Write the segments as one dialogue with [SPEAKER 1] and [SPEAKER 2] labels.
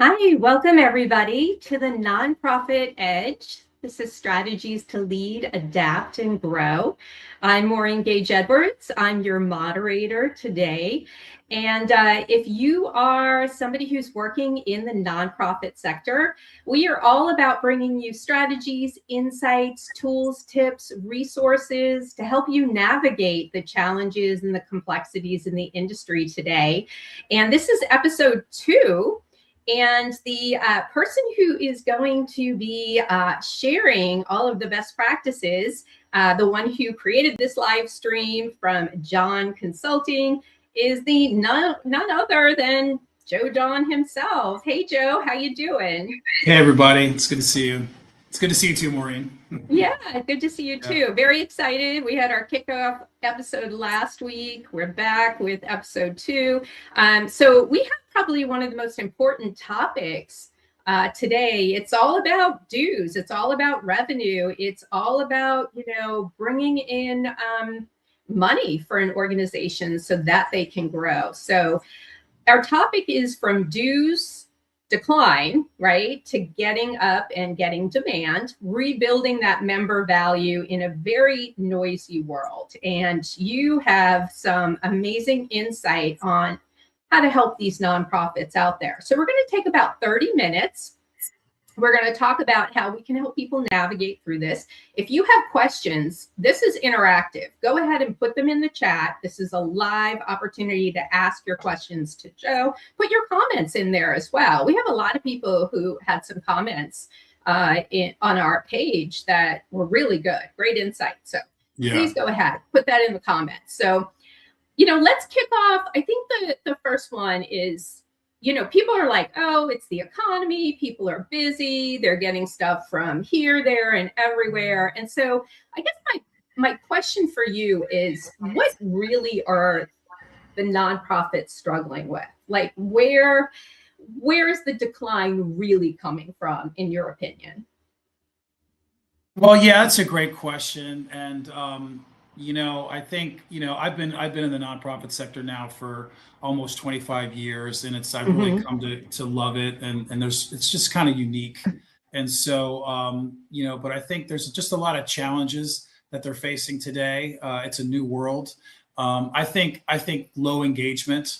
[SPEAKER 1] Hi, welcome everybody to the Nonprofit Edge. This is Strategies to Lead, Adapt, and Grow. I'm Maureen Gage-Edwards. I'm your moderator today. And if you are somebody who's working in the nonprofit sector, we are all about bringing you strategies, insights, tools, tips, resources to help you navigate the challenges and the complexities in the industry today. And this is episode 2. And the person who is going to be sharing all of the best practices, the one who created this live stream from John Consulting, is the none other than Joe John himself. Hey, Joe, how you doing?
[SPEAKER 2] Hey everybody, it's good to see you. It's good to see you too, Maureen.
[SPEAKER 1] Yeah, good to see you too. Very excited. We had our kickoff episode last week. We're back with episode 2. So we have probably one of the most important topics today. It's all about dues. It's all about revenue. It's all about, bringing in money for an organization so that they can grow. So our topic is from dues decline, right, to getting up and getting demand, rebuilding that member value in a very noisy world. And you have some amazing insight on how to help these nonprofits out there. So we're going to take about 30 minutes. We're going to talk about how we can help people navigate through this. If you have questions, this is interactive. Go ahead and put them in the chat. This is a live opportunity to ask your questions to Joe. Put your comments in there as well. We have a lot of people who had some comments on our page that were really good. Great insight. So please go ahead, put that in the comments. So, let's kick off. I think the first one is, people are like, oh, it's the economy. People are busy. They're getting stuff from here, there, and everywhere. And so I guess my question for you is, what really are the nonprofits struggling with? Like, where is the decline really coming from, in your opinion?
[SPEAKER 2] Well, yeah, that's a great question. And I think, I've been in the nonprofit sector now for almost 25 years, and I've really come to love it. And it's just kind of unique. And so, but I think there's just a lot of challenges that they're facing today. It's a new world. I think low engagement.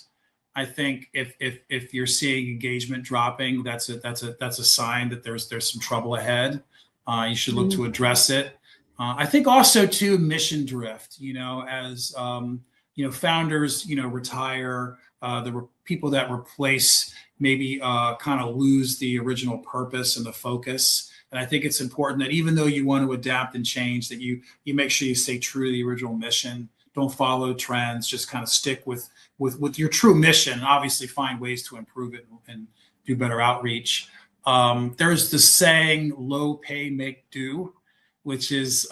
[SPEAKER 2] I think if you're seeing engagement dropping, that's a sign that there's some trouble ahead. You should look to address it. I think also too mission drift. As founders, retire. The people that replace maybe kind of lose the original purpose and the focus. And I think it's important that even though you want to adapt and change, that you make sure you stay true to the original mission. Don't follow trends. Just kind of stick with your true mission. And obviously, find ways to improve it and do better outreach. There's the saying, "Low pay, make do," which is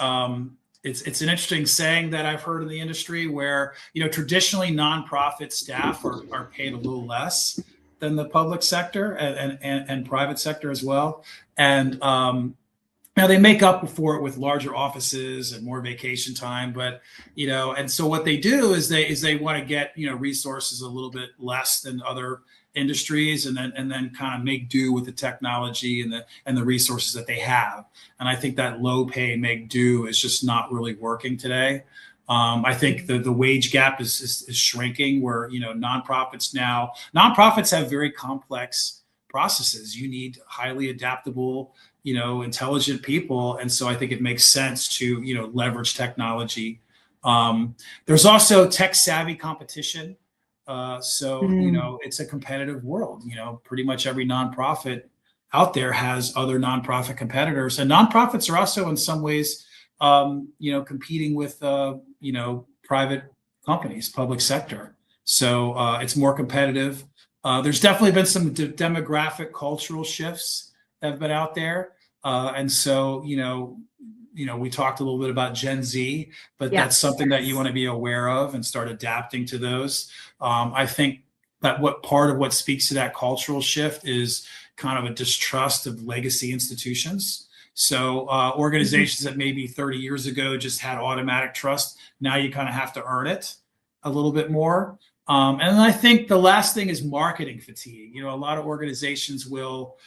[SPEAKER 2] it's an interesting saying that I've heard in the industry where, traditionally nonprofit staff are paid a little less than the public sector and private sector as well. And now they make up for it with larger offices and more vacation time, but and so what they do is they want to get resources a little bit less than other industries, and then kind of make do with the technology and the resources that they have. And I think that low pay make do is just not really working today. I think the wage gap is shrinking, where nonprofits have very complex processes. You need highly adaptable, intelligent people, and so I think it makes sense to leverage technology. There's also tech savvy competition. It's a competitive world. Pretty much every nonprofit out there has other nonprofit competitors, and nonprofits are also in some ways, competing with, private companies, public sector. So it's more competitive. There's definitely been some demographic cultural shifts that have been out there. And so, we talked a little bit about Gen Z, but that's something that you want to be aware of and start adapting to those. I think that part of what speaks to that cultural shift is kind of a distrust of legacy institutions. So organizations that maybe 30 years ago just had automatic trust, now you kind of have to earn it a little bit more. And I think the last thing is marketing fatigue. A lot of organizations will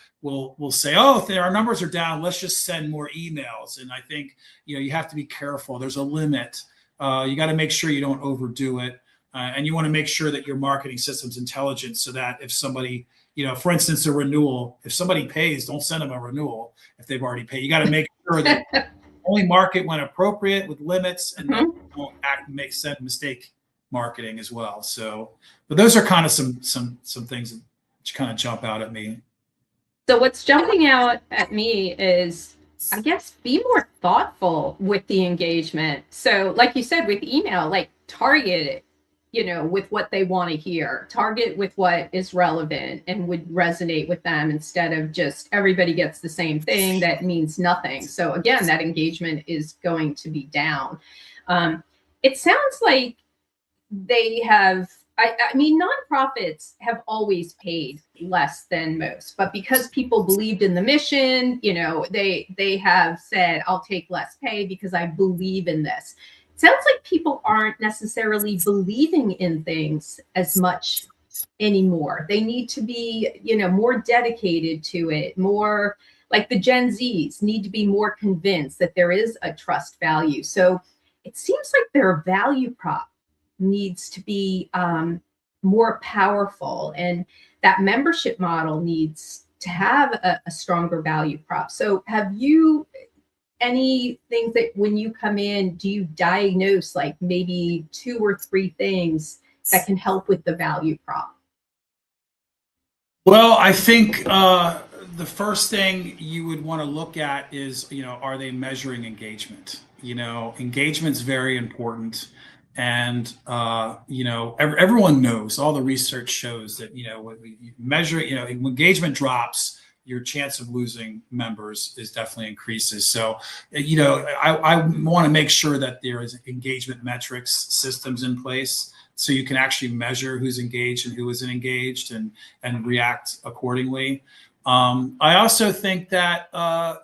[SPEAKER 2] say, oh, if our numbers are down, let's just send more emails. And I think you have to be careful. There's a limit. You got to make sure you don't overdo it, and you want to make sure that your marketing system's intelligent, so that if somebody, for instance, a renewal, if somebody pays, don't send them a renewal if they've already paid. You got to make sure that only market when appropriate with limits, and don't send mistake marketing as well. So, but those are kind of some things that kind of jump out at me.
[SPEAKER 1] So what's jumping out at me is, I guess, be more thoughtful with the engagement. So like you said, with email, like target it, with what they want to hear, target with what is relevant and would resonate with them, instead of just everybody gets the same thing that means nothing. So again, that engagement is going to be down. It sounds like they have, I mean, nonprofits have always paid less than most, but because people believed in the mission, they have said, I'll take less pay because I believe in this. It sounds like people aren't necessarily believing in things as much anymore. They need to be, more dedicated to it, more like the Gen Zs need to be more convinced that there is a trust value. So it seems like their value prop needs to be more powerful, and that membership model needs to have a stronger value prop. So have you any things that when you come in, do you diagnose like maybe 2 or 3 things that can help with the value prop?
[SPEAKER 2] Well, I think the first thing you would want to look at is, are they measuring engagement? Engagement's very important. And, everyone knows, all the research shows that, when we measure, when engagement drops, your chance of losing members is definitely increases. So, I want to make sure that there is engagement metrics systems in place, so you can actually measure who's engaged and who isn't engaged, and react accordingly. I also think that, are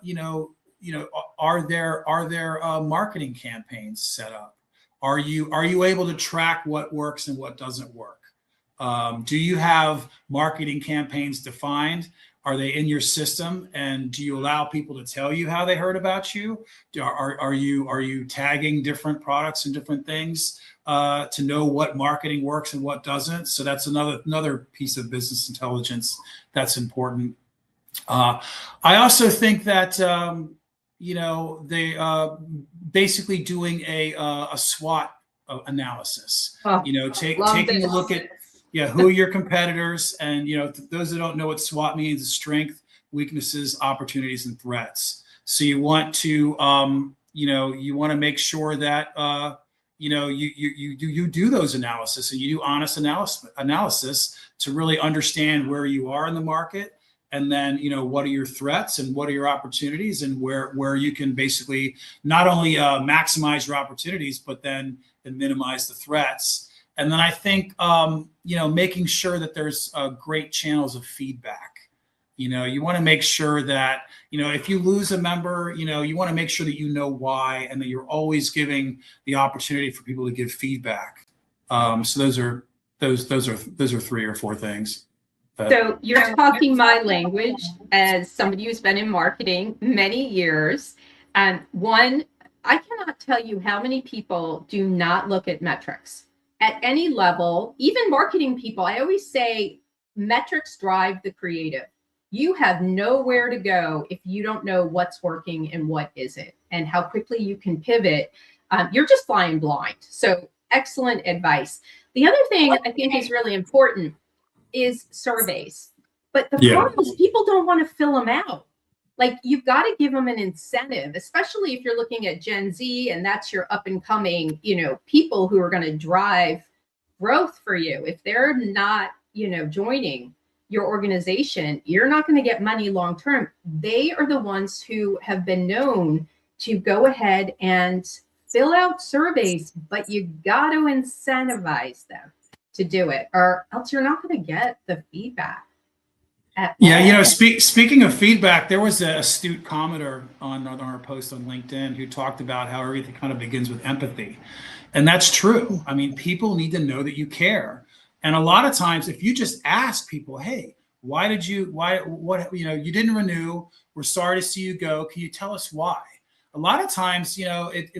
[SPEAKER 2] there marketing campaigns set up? Are you able to track what works and what doesn't work? Do you have marketing campaigns defined? Are they in your system? And do you allow people to tell you how they heard about you? Are you tagging different products and different things to know what marketing works and what doesn't? So that's another piece of business intelligence that's important. I also think that they basically doing a SWOT analysis. Taking a look at who are your competitors, and those that don't know what SWOT means is strength, weaknesses, opportunities, and threats. So you want to you want to make sure that you do those analysis, and you do honest analysis to really understand where you are in the market. And then, what are your threats and what are your opportunities, and where you can basically not only maximize your opportunities, but then minimize the threats. And then I think, making sure that there's great channels of feedback. You want to make sure that, if you lose a member, you want to make sure that why, and that you're always giving the opportunity for people to give feedback. So those are 3 or 4 things.
[SPEAKER 1] So you're talking my language as somebody who's been in marketing many years. And one, I cannot tell you how many people do not look at metrics at any level, even marketing people. I always say metrics drive the creative. You have nowhere to go if you don't know what's working and what isn't, and how quickly you can pivot. You're just flying blind. So excellent advice. The other thing I think is really important is surveys. But the problem is people don't want to fill them out. Like, you've got to give them an incentive, especially if you're looking at Gen Z and that's your up and coming, people who are going to drive growth for you. If they're not, joining your organization, you're not going to get money long term. They are the ones who have been known to go ahead and fill out surveys, but you got to incentivize them to do it, or else you're not going to get the feedback.
[SPEAKER 2] Speaking of feedback, there was an astute commenter on our post on LinkedIn who talked about how everything kind of begins with empathy. And that's true. I mean, people need to know that you care. And a lot of times, if you just ask people, hey, you didn't renew, we're sorry to see you go, can you tell us why? A lot of times, if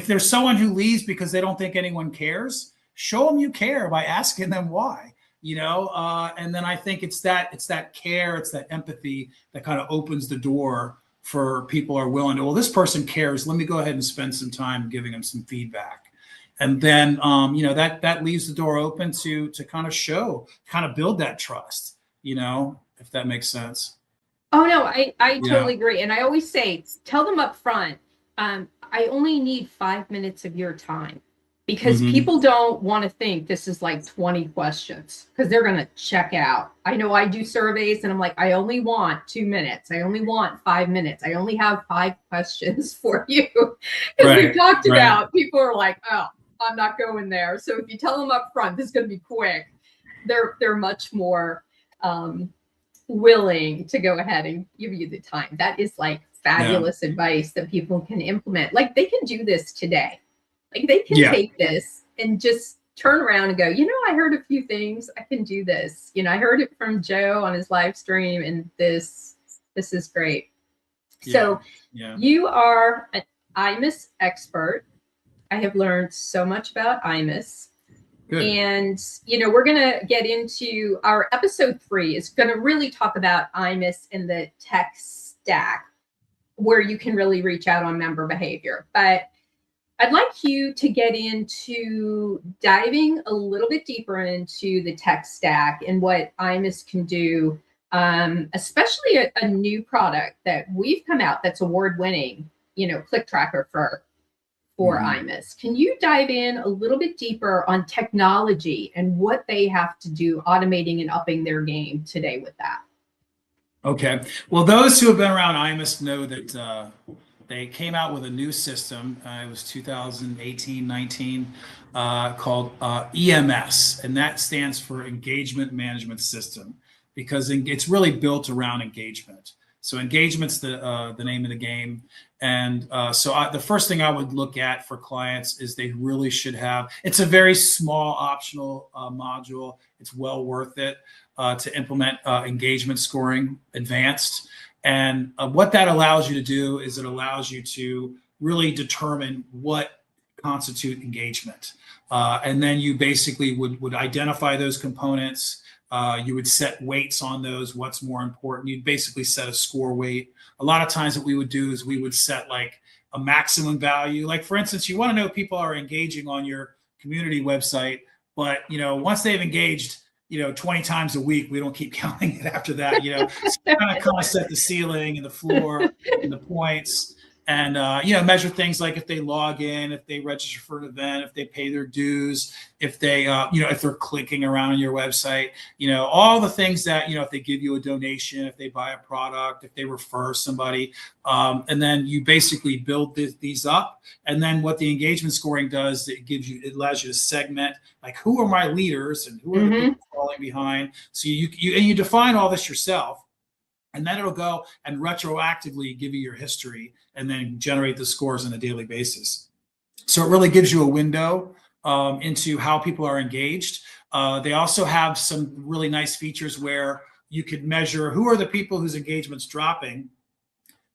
[SPEAKER 2] there's someone who leaves because they don't think anyone cares, show them you care by asking them why. And then I think it's that care, it's that empathy that kind of opens the door for people are willing to, well, this person cares, let me go ahead and spend some time giving them some feedback. And then that leaves the door open to kind of build that trust, if that makes sense.
[SPEAKER 1] Oh no, I totally agree. And I always say, tell them up front, I only need 5 minutes of your time, because people don't want to think this is like 20 questions, because they're going to check out. I know I do surveys and I'm like, I only want 2 minutes. I only want 5 minutes. I only have 5 questions for you. Because we've talked about, people are like, oh, I'm not going there. So if you tell them up front, this is going to be quick, they're much more willing to go ahead and give you the time. That is like fabulous advice that people can implement. Like, they can do this today. Like, they can take this and just turn around and go, I heard a few things. I can do this. I heard it from Joe on his live stream, and this is great. So you are an IMUS expert. I have learned so much about IMUS. Good. And, we're going to get into our episode 3 is going to really talk about IMUS in the tech stack, where you can really reach out on member behavior. But I'd like you to get into diving a little bit deeper into the tech stack and what IMUS can do, especially a new product that we've come out that's award-winning, Click Tracker for IMUS. Can you dive in a little bit deeper on technology and what they have to do automating and upping their game today with that?
[SPEAKER 2] Okay. Well, those who have been around IMUS know that they came out with a new system. It was 2018-19 called EMS, and that stands for Engagement Management System, because it's really built around engagement. So engagement's the name of the game. And the first thing I would look at for clients is they really should have, it's a very small optional module. It's well worth it to implement engagement scoring advanced. And what that allows you to do is it allows you to really determine what constitute engagement. And then you basically would identify those components. You would set weights on those, what's more important. You'd basically set a score weight. A lot of times what we would do is we would set like a maximum value. Like, for instance, you want to know if people are engaging on your community website, but once they've engaged 20 times a week, we don't keep counting it after that. So kind of set the ceiling and the floor and the points. And, measure things like if they log in, if they register for an event, if they pay their dues, if they, if they're clicking around on your website, all the things that, if they give you a donation, if they buy a product, if they refer somebody. And then you basically build these up. And then what the engagement scoring does, it allows you to segment, like, who are my leaders and who are the people falling behind. So you define all this yourself. And then it'll go and retroactively give you your history and then generate the scores on a daily basis. So it really gives you a window into how people are engaged. They also have some really nice features where you could measure who are the people whose engagement's dropping.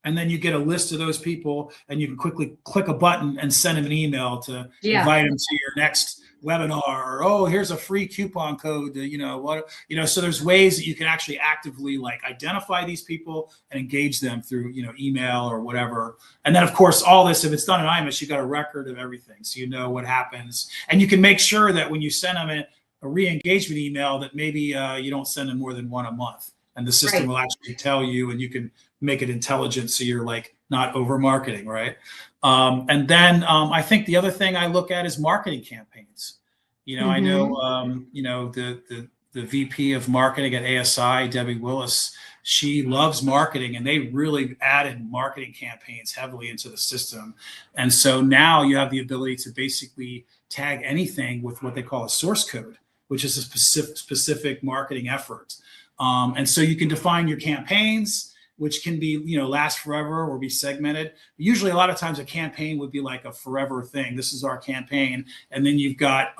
[SPEAKER 2] And then you get a list of those people and you can quickly click a button and send them an email to invite them to your next webinar, or, oh, here's a free coupon code to, so there's ways that you can actually actively like identify these people and engage them through, email or whatever. And then of course, all this, if it's done in IMUS, you got a record of everything. So what happens, and you can make sure that when you send them a re-engagement email that maybe you don't send them more than one a month, and the system will actually tell you, and you can make it intelligent. So you're like not over marketing. Right. And then I think the other thing I look at is marketing campaigns. I know, the VP of marketing at ASI, Debbie Willis, she loves marketing, and they really added marketing campaigns heavily into the system. And so now you have the ability to basically tag anything with what they call a source code, which is a specific marketing effort. And so you can define your campaigns, which can be, last forever or be segmented. Usually a lot of times a campaign would be like a forever thing. This is our campaign. And then you've got,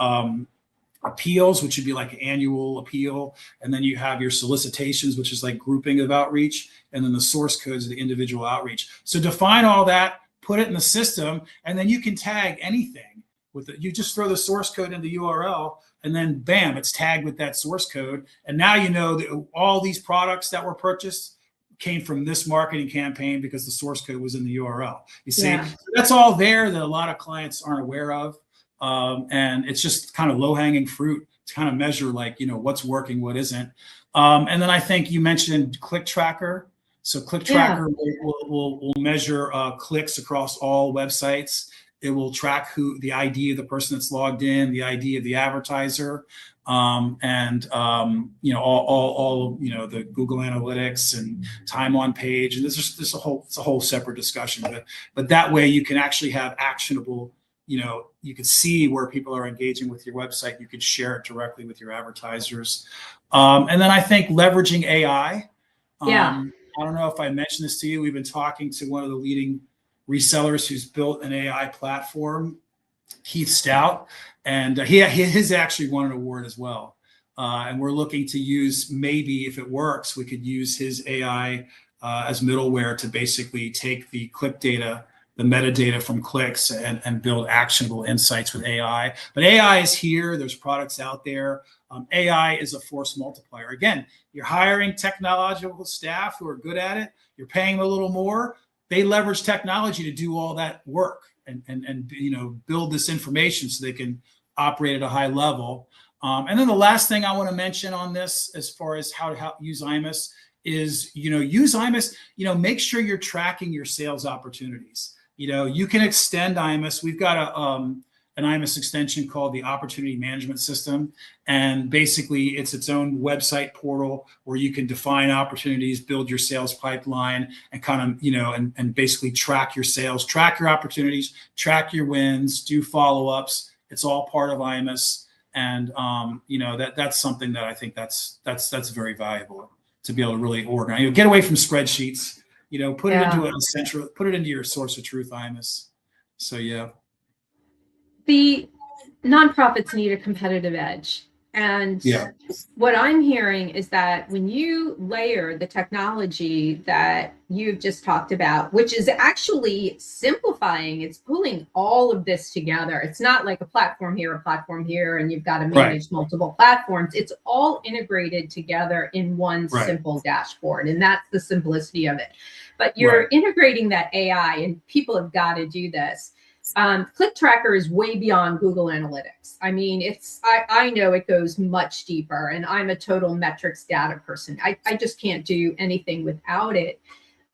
[SPEAKER 2] appeals, which would be like an annual appeal. And then you have your solicitations, which is like grouping of outreach. And then the source codes of the individual outreach. So define all that, put it in the system, and then you can tag anything with it. You just throw the source code in the URL, and then bam, it's tagged with that source code. And now you know that all these products that were purchased came from this marketing campaign because the source code was in the URL. You see,
[SPEAKER 1] Yeah.
[SPEAKER 2] so that's all there that a lot of clients aren't aware of. And it's just kind of low-hanging fruit to kind of measure, like, what's working, what isn't. And then I think you mentioned Click Tracker. So Click Tracker will measure clicks across all websites. It will track the ID of the person that's logged in, the ID of the advertiser, and all the Google Analytics and time on page. And it's a whole separate discussion. But that way you can actually have actionable. You can see where people are engaging with your website. You could share it directly with your advertisers. And then I think leveraging AI. I don't know if I mentioned this to you. We've been talking to one of the leading resellers who's built an AI platform, Keith Stout, and his actually won an award as well. And we're looking to use, maybe if it works, we could use his AI as middleware to basically take the click data, the metadata from clicks, and build actionable insights with AI. But AI is here. There's products out there. AI is a force multiplier. Again, you're hiring technological staff who are good at it. You're paying them a little more. They leverage technology to do all that work and build this information so they can operate at a high level. And then the last thing I want to mention on this, as far as how to use IMUS, is use IMUS. Make sure you're tracking your sales opportunities. You can extend IMUS. We've got an IMUS extension called the Opportunity Management System. And basically it's its own website portal where you can define opportunities, build your sales pipeline, and kind of, and basically track your sales, track your opportunities, track your wins, do follow-ups. It's all part of IMUS. And, that's something that I think that's very valuable to be able to really organize, get away from spreadsheets, put it into a central, put it into your source of truth IMUS. So, yeah.
[SPEAKER 1] The nonprofits need a competitive edge. And what I'm hearing is that when you layer the technology that you've just talked about, which is actually simplifying, it's pulling all of this together. It's not like a platform here, and you've got to manage multiple platforms. It's all integrated together in one simple dashboard. And that's the simplicity of it. But you're integrating that AI, and people have got to do this. Click Tracker is way beyond Google Analytics. I mean, I know it goes much deeper, and I'm a total metrics data person. I just can't do anything without it.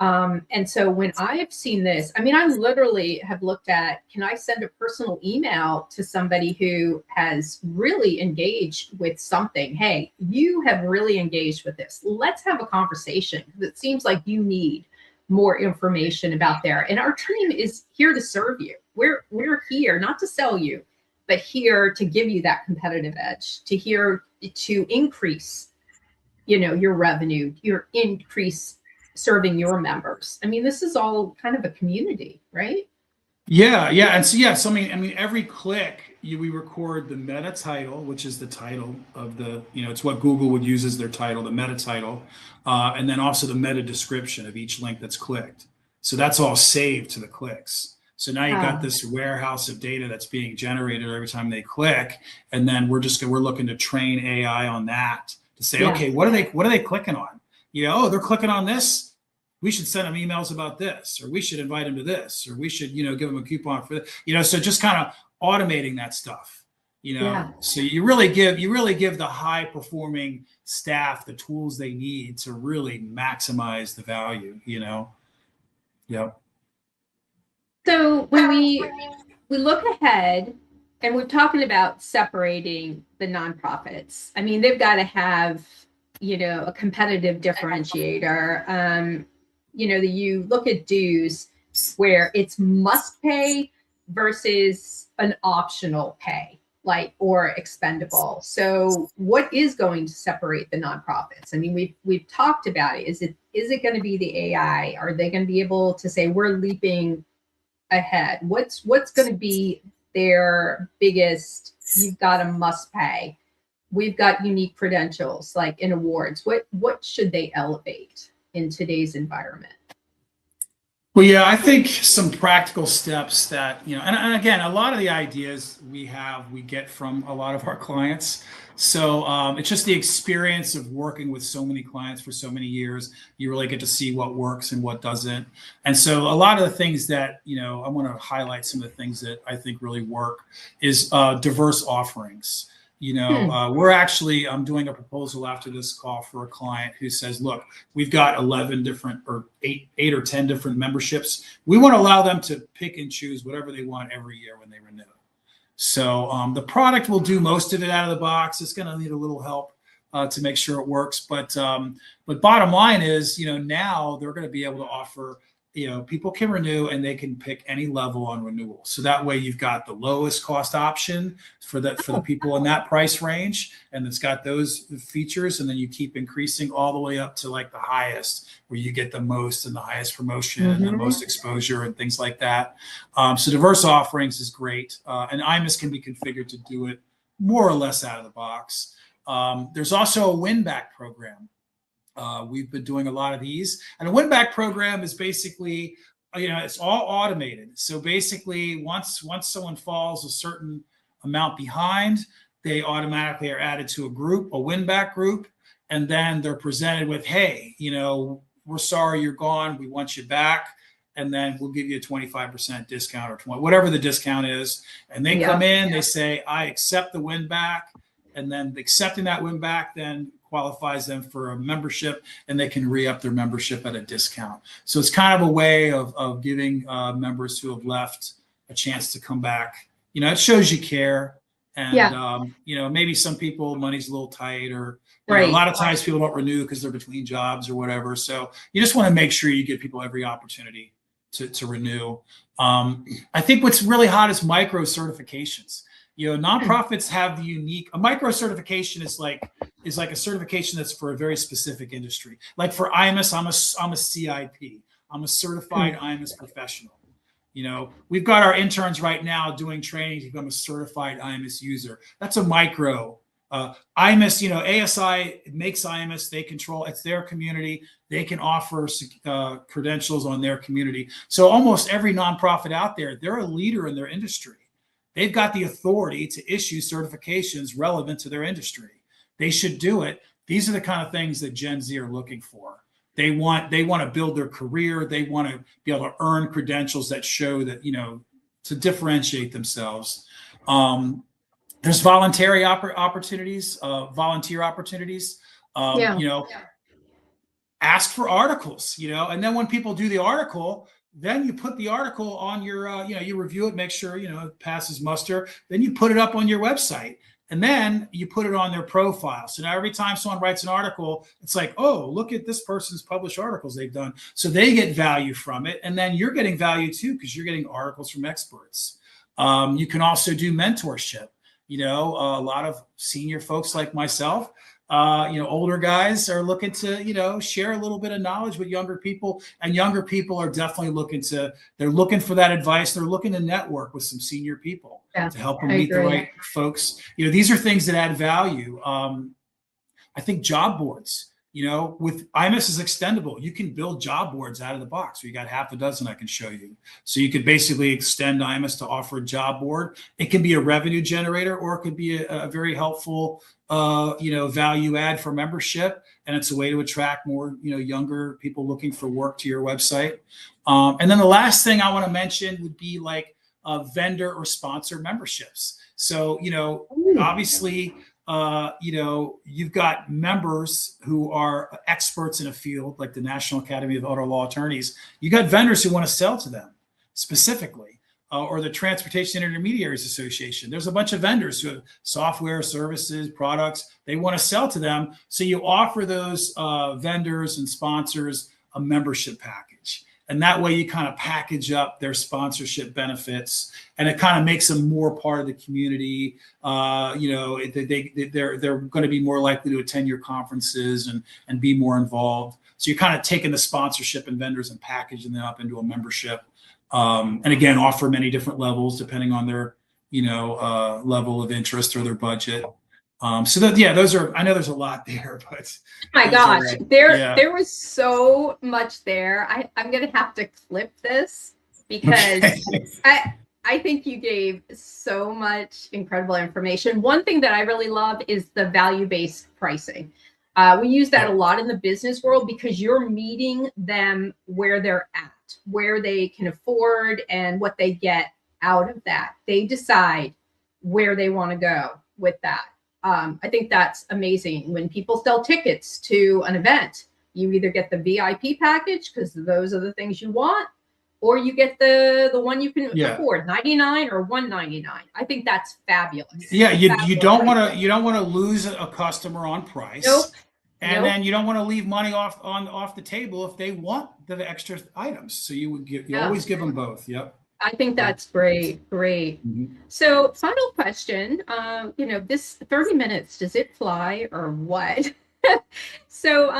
[SPEAKER 1] And so when I've seen this, I mean, I literally have looked at, can I send a personal email to somebody who has really engaged with something? Hey, you have really engaged with this. Let's have a conversation, because it seems like you need more information about there. And our team is here to serve you. We're here not to sell you, but here to give you that competitive edge, to increase, your revenue, your increase serving your members. I mean, this is all kind of a community, right?
[SPEAKER 2] Yeah. And so, I mean, every click we record the meta title, which is the title of the, it's what Google would use as their title, the meta title, and then also the meta description of each link that's clicked. So that's all saved to the clicks. So now you've got this warehouse of data that's being generated every time they click, and then we're looking to train AI on that to say, okay, what are they clicking on? They're clicking on this. We should send them emails about this, or we should invite them to this, or we should, give them a coupon for this. So just kind of automating that stuff, So you really give the high performing staff the tools they need to really maximize the value, Yep.
[SPEAKER 1] So when we look ahead, and we're talking about separating the nonprofits, I mean, they've got to have, a competitive differentiator. You look at dues where it's must pay versus an optional pay, or expendable. So what is going to separate the nonprofits? I mean, we've talked about it. Is it going to be the AI? Are they going to be able to say we're leaping ahead? What's going to be their biggest, you've got a must pay. We've got unique credentials like in awards. What should they elevate in today's environment?
[SPEAKER 2] Well, yeah, I think some practical steps that, and again, a lot of the ideas we get from a lot of our clients. So it's just the experience of working with so many clients for so many years. You really get to see what works and what doesn't. And so a lot of the things that, I want to highlight some of the things that I think really work is diverse offerings. I'm doing a proposal after this call for a client who says, look, we've got 11 different or eight or 10 different memberships. We want to allow them to pick and choose whatever they want every year when they renew. So the product will do most of it out of the box. It's going to need a little help to make sure it works. But bottom line is, now they're going to be able to offer, people can renew and they can pick any level on renewal. So that way you've got the lowest cost option for the people in that price range, and it's got those features, and then you keep increasing all the way up to like the highest, where you get the most and the highest promotion and the most exposure and things like that. So diverse offerings is great, and IMUS can be configured to do it more or less out of the box. There's also a win-back program. We've been doing a lot of these, and a win-back program is basically, it's all automated. So basically, once someone falls a certain amount behind, they automatically are added to a win-back group, and then they're presented with, hey, we're sorry you're gone, we want you back, and then we'll give you a 25% discount or 20, whatever the discount is. And they come in, they say, I accept the win-back, and then accepting that win-back then qualifies them for a membership, and they can re-up their membership at a discount. So it's kind of a way of giving members who have left a chance to come back. It shows you care. And, maybe some people, money's a little tight, or a lot of times people don't renew because they're between jobs or whatever. So you just want to make sure you give people every opportunity to renew. I think what's really hot is micro certifications. Nonprofits have the a micro certification is like a certification that's for a very specific industry. Like for IMUS, I'm a CIP. I'm a certified IMUS professional. We've got our interns right now doing training to become a certified IMUS user. That's a micro. IMUS, ASI makes IMUS. They control, it's their community. They can offer credentials on their community. So almost every nonprofit out there, they're a leader in their industry. They've got the authority to issue certifications relevant to their industry. They should do it. These are the kind of things that Gen Z are looking for. They want to build their career. They want to be able to earn credentials that show that, to differentiate themselves. There's volunteer opportunities. Ask for articles, and then when people do the article, then you put the article on your, you review it, make sure, it passes muster. Then you put it up on your website, and then you put it on their profile. So now every time someone writes an article, it's like, oh, look at this person's published articles they've done. So they get value from it. And then you're getting value too, because you're getting articles from experts. You can also do mentorship. A lot of senior folks like myself, older guys are looking to, share a little bit of knowledge with younger people, and younger people are definitely they're looking for that advice. They're looking to network with some senior people to help them meet the right folks. These are things that add value. I think job boards, with IMUS is extendable. You can build job boards out of the box. We got half a dozen I can show you. So you could basically extend IMUS to offer a job board. It can be a revenue generator, or it could be a very helpful value add for membership. And it's a way to attract more, younger people looking for work to your website. And then the last thing I want to mention would be like vendor or sponsor memberships. So, obviously, you've got members who are experts in a field like the National Academy of Auto Law Attorneys. You got vendors who want to sell to them specifically. Or the Transportation Intermediaries Association. There's a bunch of vendors who have software, services, products. They want to sell to them. So you offer those vendors and sponsors a membership package. And that way you kind of package up their sponsorship benefits, and it kind of makes them more part of the community. They're going to be more likely to attend your conferences and be more involved. So you're kind of taking the sponsorship and vendors and packaging them up into a membership. And again, offer many different levels depending on their, level of interest or their budget. So that, yeah, those are, I know there's a lot there, but
[SPEAKER 1] my
[SPEAKER 2] those
[SPEAKER 1] gosh,
[SPEAKER 2] are,
[SPEAKER 1] there was so much there. I'm gonna have to clip this because
[SPEAKER 2] okay.
[SPEAKER 1] I think you gave so much incredible information. One thing that I really love is the value-based pricing. We use that a lot in the business world because you're meeting them where they're at, where they can afford and what they get out of that. They decide where they want to go with that. I think that's amazing. When people sell tickets to an event, you either get the VIP package because those are the things you want, or you get the one you can afford, 99 or 199. I think that's fabulous.
[SPEAKER 2] Yeah, you don't want to lose a customer on price.
[SPEAKER 1] Nope.
[SPEAKER 2] And then you don't want to leave money off the table if they want the extra items. So you always give them both. Yep.
[SPEAKER 1] I think that's great.
[SPEAKER 2] Mm-hmm.
[SPEAKER 1] So final question, this 30 minutes, does it fly or what? So,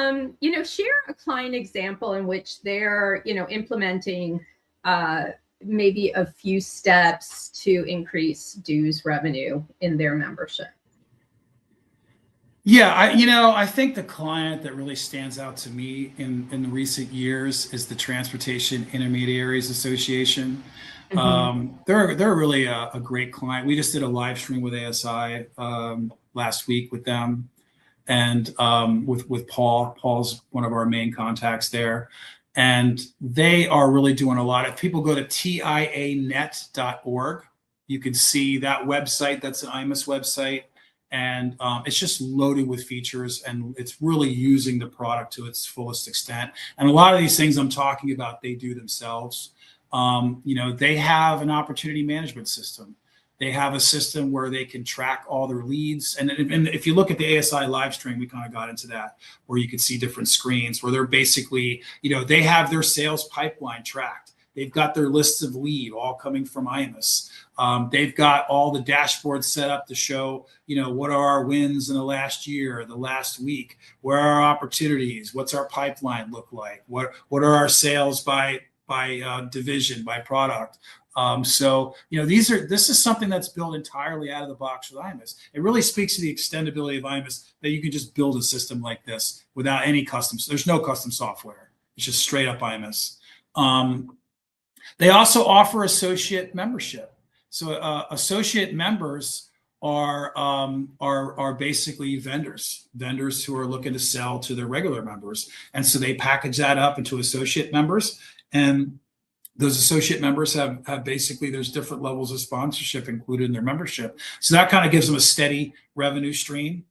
[SPEAKER 1] share a client example in which they're, implementing maybe a few steps to increase dues revenue in their membership.
[SPEAKER 2] Yeah, I think the client that really stands out to me in the recent years is the Transportation Intermediaries Association.
[SPEAKER 1] Mm-hmm.
[SPEAKER 2] They're really a great client. We just did a live stream with ASI last week with them, and with Paul. Paul's one of our main contacts there, and they are really doing a lot. If people go to tianet.org, you can see that website. That's an IMUS website. And it's just loaded with features, and it's really using the product to its fullest extent. And a lot of these things I'm talking about, they do themselves. They have an opportunity management system. They have a system where they can track all their leads. And if you look at the ASI live stream, we kind of got into that, where you could see different screens where they're basically, they have their sales pipeline tracked. They've got their lists of lead all coming from IMUS. They've got all the dashboards set up to show, what are our wins in the last year, the last week, where are our opportunities, what's our pipeline look like, what are our sales by division, by product. This is something that's built entirely out of the box with IMUS. It really speaks to the extendability of IMUS that you can just build a system like this without any there's no custom software. It's just straight up IMUS. They also offer associate membership. So associate members are basically vendors who are looking to sell to their regular members, and so they package that up into associate members. And those associate members have basically, there's different levels of sponsorship included in their membership. So that kind of gives them a steady revenue stream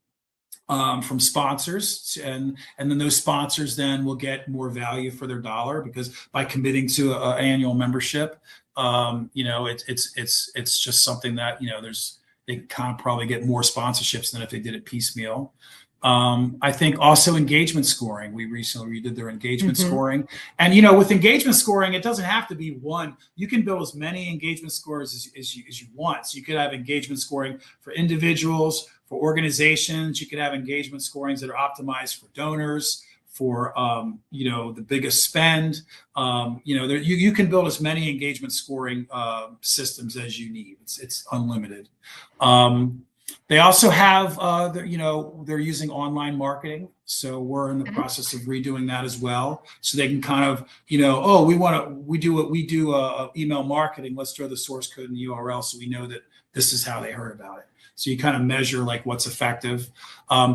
[SPEAKER 2] from sponsors, and then those sponsors then will get more value for their dollar, because by committing to an annual membership, it's just something that they can kind of probably get more sponsorships than if they did it piecemeal. I think also engagement scoring. We recently redid their engagement scoring, and with engagement scoring, it doesn't have to be one. You can build as many engagement scores as you want. So you could have engagement scoring for individuals, for organizations. You could have engagement scorings that are optimized for donors, for the biggest spend. You can build as many engagement scoring systems as you need. It's unlimited. They also have they're using online marketing, so we're in the process of redoing that as well, so they can kind of we do email marketing. Let's throw the source code and the URL so we know that this is how they heard about it. So you kind of measure like what's effective.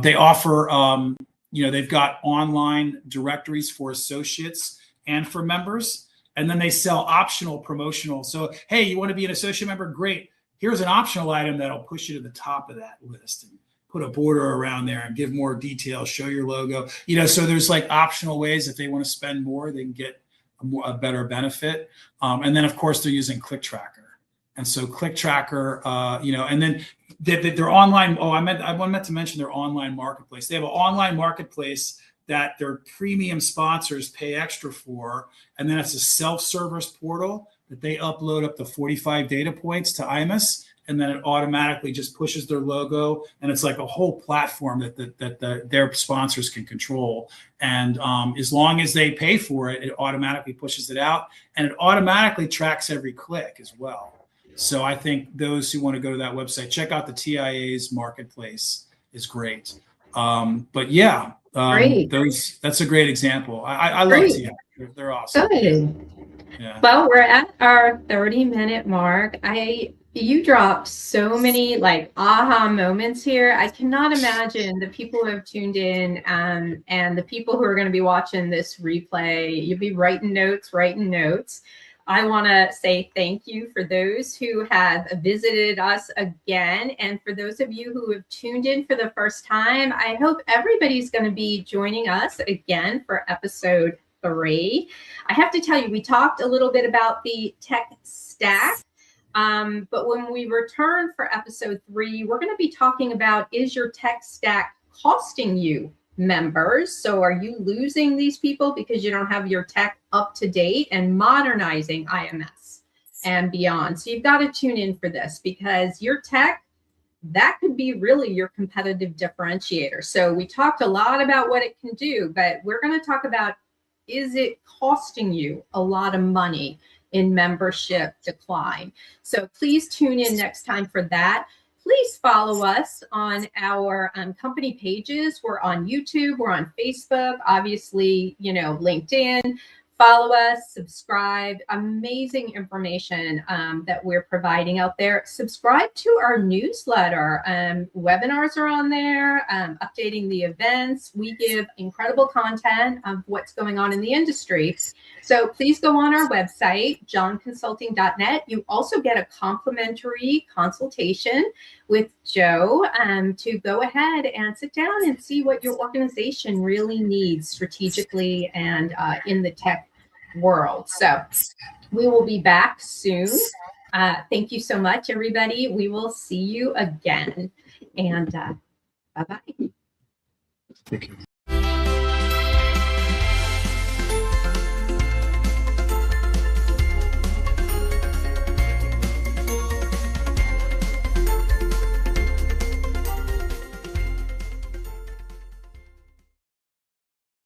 [SPEAKER 2] They offer they've got online directories for associates and for members, and then they sell optional promotional. So hey, you want to be an associate member? Great. Here's an optional item that'll push you to the top of that list and put a border around there and give more details, show your logo. So there's like optional ways if they want to spend more, they can get a better benefit. And then of course they're using Click Tracker. And so Click Tracker, and then their online. I meant to mention their online marketplace. They have an online marketplace that their premium sponsors pay extra for, and then it's a self-service portal that they upload up to 45 data points to IMUS, and then it automatically just pushes their logo, and it's like a whole platform that their sponsors can control. And as long as they pay for it, it automatically pushes it out, and it automatically tracks every click as well. So I think those who want to go to that website, check out the TIA's marketplace is great. But yeah,
[SPEAKER 1] Great.
[SPEAKER 2] that's a great example. I love
[SPEAKER 1] Great.
[SPEAKER 2] TIA. They're awesome.
[SPEAKER 1] Good.
[SPEAKER 2] Yeah.
[SPEAKER 1] Well, we're at our 30-minute mark. You dropped so many like aha moments here. I cannot imagine the people who have tuned in and the people who are going to be watching this replay. You'll be writing notes. I want to say thank you for those who have visited us again. And for those of you who have tuned in for the first time, I hope everybody's going to be joining us again for episode 3. I have to tell you, we talked a little bit about the tech stack. But when we return for episode 3, we're going to be talking about, is your tech stack costing you members? So are you losing these people because you don't have your tech up to date and modernizing IMS and beyond? So you've got to tune in for this, because your tech, that could be really your competitive differentiator. So we talked a lot about what it can do, but we're going to talk about, is it costing you a lot of money in membership decline? So please tune in next time for that. Please follow us on our company pages. We're on YouTube, we're on Facebook, obviously, LinkedIn. Follow us, subscribe. Amazing information that we're providing out there. Subscribe to our newsletter. Webinars are on there, updating the events. We give incredible content of what's going on in the industry. So please go on our website, johnconsulting.net. You also get a complimentary consultation with Joe to go ahead and sit down and see what your organization really needs strategically and in the tech world. So we will be back soon. Thank you so much, everybody. We will see you again. And bye-bye.
[SPEAKER 3] Thank you.